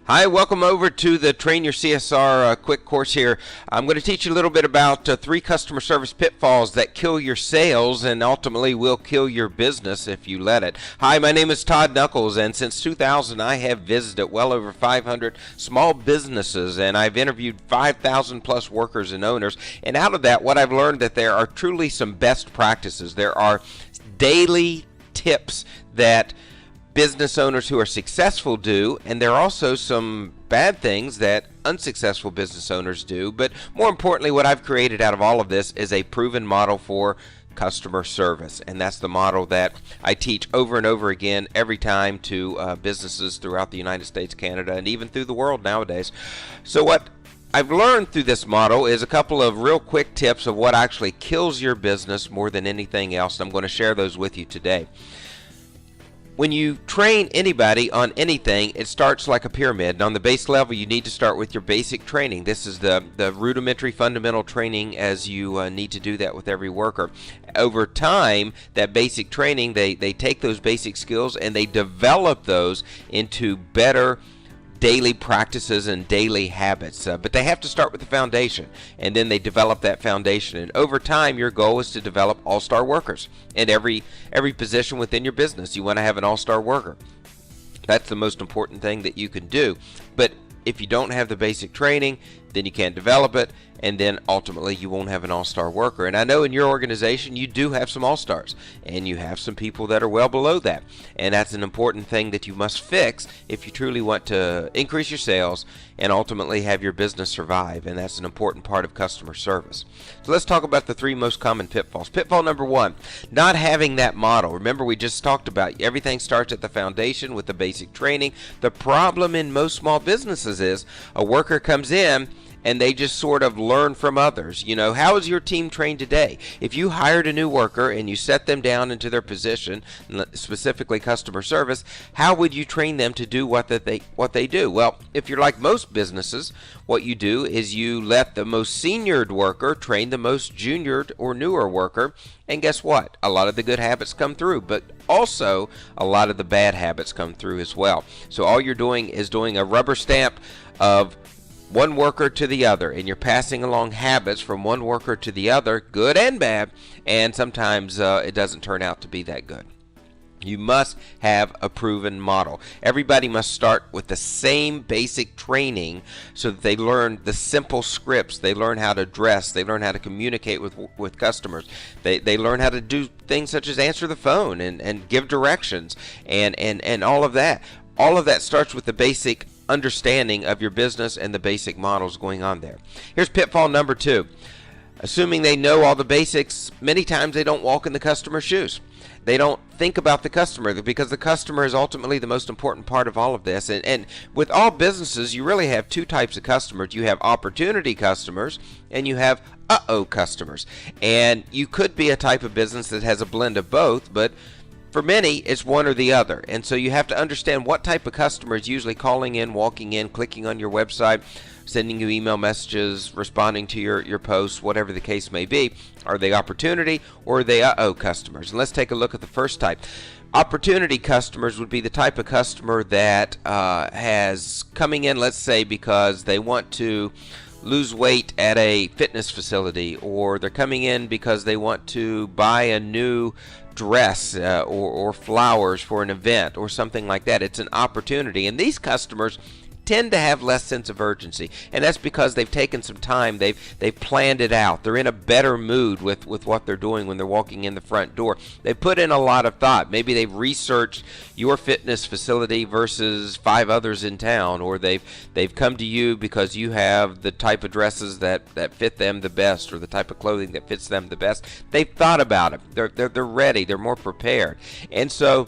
Hi, welcome over to the Train Your CSR quick course here. I'm going to teach you a little bit about 3 customer service pitfalls that kill your sales and ultimately will kill your business if you let it. Hi, my name is Todd Knuckles, and since 2000 I have visited well over 500 small businesses, and I've interviewed 5,000 plus workers and owners. And out of that, what I've learned that there are truly some best practices. There are daily tips that business owners who are successful do, and there are also some bad things that unsuccessful business owners do. But more importantly, what I've created out of all of this is a proven model for customer service, and that's the model that I teach over and over again every time to businesses throughout the United States, Canada, and even through the world nowadays. So what I've learned through this model is a couple of real quick tips of what actually kills your business more than anything else, and I'm going to share those with you today. When you train anybody on anything, it starts like a pyramid. And on the base level, you need to start with your basic training. This is the rudimentary fundamental training, as you need to do that with every worker. Over time, that basic training, they take those basic skills and they develop those into better daily practices and daily habits, but they have to start with the foundation, and then they develop that foundation. And over time, your goal is to develop all-star workers in every position within your business. You want to have an all-star worker. That's the most important thing that you can do. But if you don't have the basic training, then you can't develop it, and then ultimately you won't have an all-star worker. And I know in your organization you do have some all-stars, and you have some people that are well below that, and that's an important thing that you must fix if you truly want to increase your sales and ultimately have your business survive. And that's an important part of customer service. So let's talk about the 3 most common pitfalls. Pitfall number 1, not having that model. Remember, we just talked about everything starts at the foundation with the basic training. The problem in most small businesses is a worker comes in and they just sort of learn from others. You know, how is your team trained today? If you hired a new worker and you set them down into their position, specifically customer service, how would you train them to do what they do? Well, if you're like most businesses, what you do is you let the most seniored worker train the most juniored or newer worker, and guess what? A lot of the good habits come through, but also a lot of the bad habits come through as well. So all you're doing is doing a rubber stamp of one worker to the other, and you're passing along habits from one worker to the other, good and bad, and sometimes it doesn't turn out to be that good. You must have a proven model. Everybody must start with the same basic training so that they learn the simple scripts. They learn how to dress. They learn how to communicate with customers. They learn how to do things such as answer the phone and give directions and all of that. All of that starts with the basic understanding of your business and the basic models going on there. Here's pitfall number 2. Assuming they know all the basics, many times they don't walk in the customer's shoes. They don't think about the customer, because the customer is ultimately the most important part of all of this. And with all businesses, you really have 2 types of customers. You have opportunity customers and you have uh-oh customers. And you could be a type of business that has a blend of both, but for many, it's one or the other. And so you have to understand what type of customer is usually calling in, walking in, clicking on your website, sending you email messages, responding to your posts, whatever the case may be. Are they opportunity or are they uh-oh customers? And let's take a look at the first type. Opportunity customers would be the type of customer that has coming in, let's say, because they want to lose weight at a fitness facility, or they're coming in because they want to buy a new dress or flowers for an event or something like that. It's an opportunity, and these customers tend to have less sense of urgency, and that's because they've taken some time. They've planned it out. They're in a better mood with what they're doing when they're walking in the front door. They put in a lot of thought. Maybe they've researched your fitness facility versus 5 others in town, or they've come to you because you have the type of dresses that fit them the best, or the type of clothing that fits them the best. They've thought about it. They're ready. They're more prepared. And so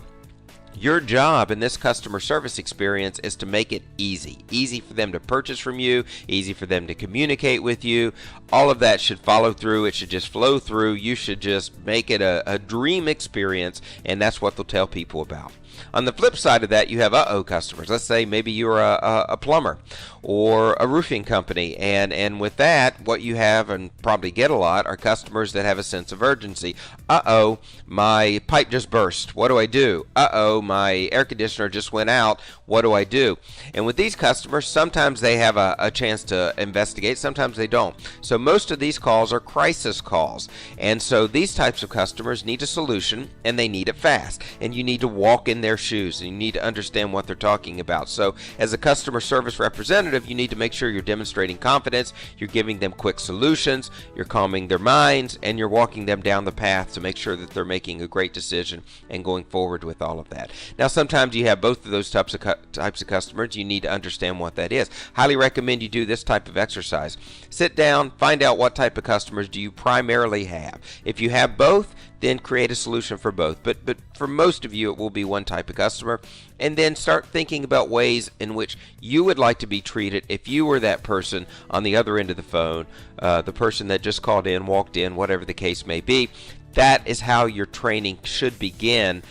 your job in this customer service experience is to make it easy for them to purchase from you, easy for them to communicate with you. All of that should follow through. It should just flow through. You should just make it a dream experience, and that's what they'll tell people about. On the flip side of that, you have uh-oh customers. Let's say maybe you're a plumber or a roofing company, and with that, what you have and probably get a lot are customers that have a sense of urgency. Uh-oh, my pipe just burst. What do I do? Uh-oh, my air conditioner just went out. What do I do? And with these customers, sometimes they have a chance to investigate, sometimes they don't. So most of these calls are crisis calls. And so these types of customers need a solution, and they need it fast. And you need to walk in their shoes, and you need to understand what they're talking about. So as a customer service representative, you need to make sure you're demonstrating confidence, you're giving them quick solutions, you're calming their minds, and you're walking them down the path to make sure that they're making a great decision and going forward with all of that. Now, sometimes you have both of those types of customers. You need to understand what that is. Highly recommend you do this type of exercise. Sit down, find out what type of customers do you primarily have. If you have both, then create a solution for both. But for most of you, it will be one type of customer. And then start thinking about ways in which you would like to be treated if you were that person on the other end of the phone, the person that just called in, walked in, whatever the case may be. That is how your training should begin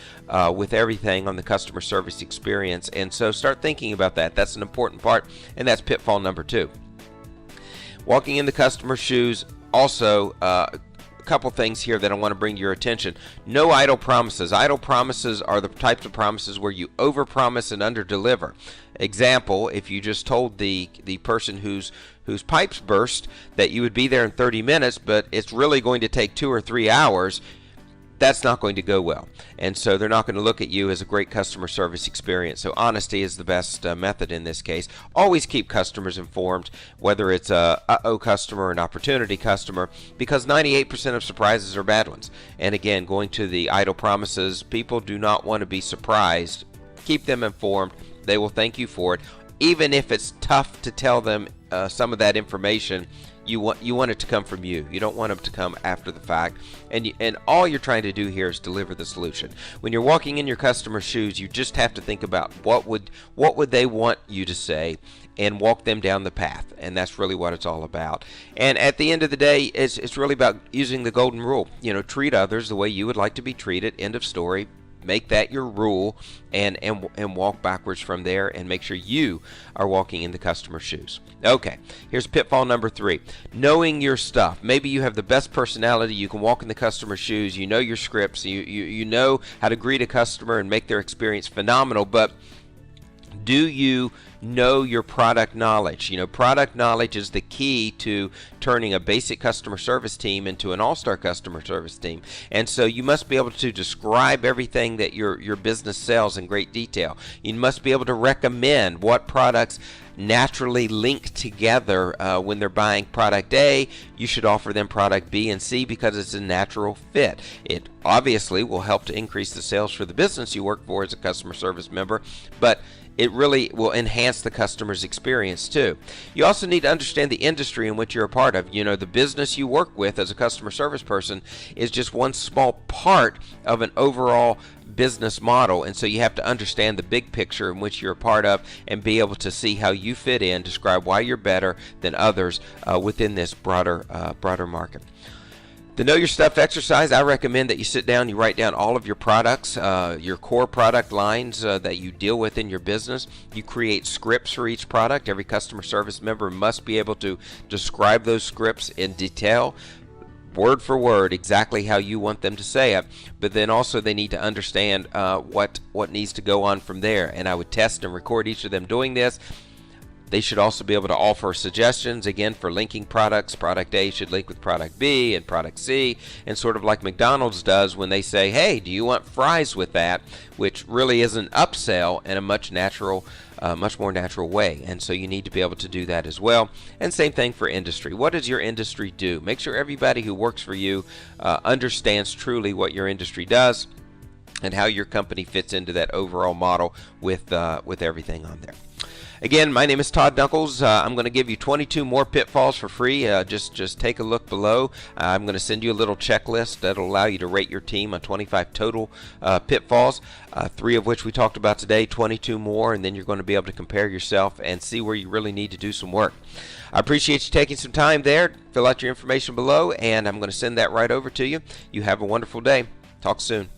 with everything on the customer service experience. And so start thinking about that. That's an important part, and that's pitfall number 2. Walking in the customer's shoes. Also, couple things here that I want to bring to your attention. No idle promises. Idle promises are the types of promises where you overpromise and underdeliver. Example, if you just told the person whose pipes burst that you would be there in 30 minutes, but it's really going to take 2 or 3 hours, that's not going to go well. And so they're not going to look at you as a great customer service experience. So honesty is the best method in this case. Always keep customers informed, whether it's a uh-oh customer or an opportunity customer, because 98% of surprises are bad ones. And again, going to the idle promises, people do not want to be surprised. Keep them informed. They will thank you for it. Even if it's tough to tell them some of that information, you want it to come from you. You don't want them to come after the fact. And all you're trying to do here is deliver the solution. When you're walking in your customer's shoes, you just have to think about what would they want you to say, and walk them down the path. And that's really what it's all about. And at the end of the day, it's really about using the golden rule. Treat others the way you would like to be treated. End of story. Make that your rule, and walk backwards from there, and make sure you are walking in the customer's shoes. Okay, here's pitfall number 3. Knowing your stuff. Maybe you have the best personality. You can walk in the customer's shoes. You know your scripts. You know how to greet a customer and make their experience phenomenal, but do you know your product knowledge? Product knowledge is the key to turning a basic customer service team into an all-star customer service team. And so you must be able to describe everything that your business sells in great detail. You must be able to recommend what products naturally link together. When they're buying product A, you should offer them product B and C because it's a natural fit. It obviously will help to increase the sales for the business you work for as a customer service member, but it really will enhance the customer's experience too. You also need to understand the industry in which you're a part of. The business you work with as a customer service person is just one small part of an overall business model, and so you have to understand the big picture in which you're a part of and be able to see how you fit in, describe why you're better than others within this broader market. The Know Your Stuff exercise, I recommend that you sit down, you write down all of your products, your core product lines that you deal with in your business. You create scripts for each product. Every customer service member must be able to describe those scripts in detail, word for word, exactly how you want them to say it. But then also they need to understand what needs to go on from there. And I would test and record each of them doing this. They should also be able to offer suggestions, again, for linking products. Product A should link with product B and product C, and sort of like McDonald's does when they say, hey, do you want fries with that? Which really is an upsell in a much more natural way. And so you need to be able to do that as well. And same thing for industry. What does your industry do? Make sure everybody who works for you understands truly what your industry does and how your company fits into that overall model with everything on there. Again, my name is Todd Dunkles. I'm going to give you 22 more pitfalls for free. Just take a look below. I'm going to send you a little checklist that'll allow you to rate your team on 25 total pitfalls, 3 of which we talked about today, 22 more, and then you're going to be able to compare yourself and see where you really need to do some work. I appreciate you taking some time there. Fill out your information below, and I'm going to send that right over to you. You have a wonderful day. Talk soon.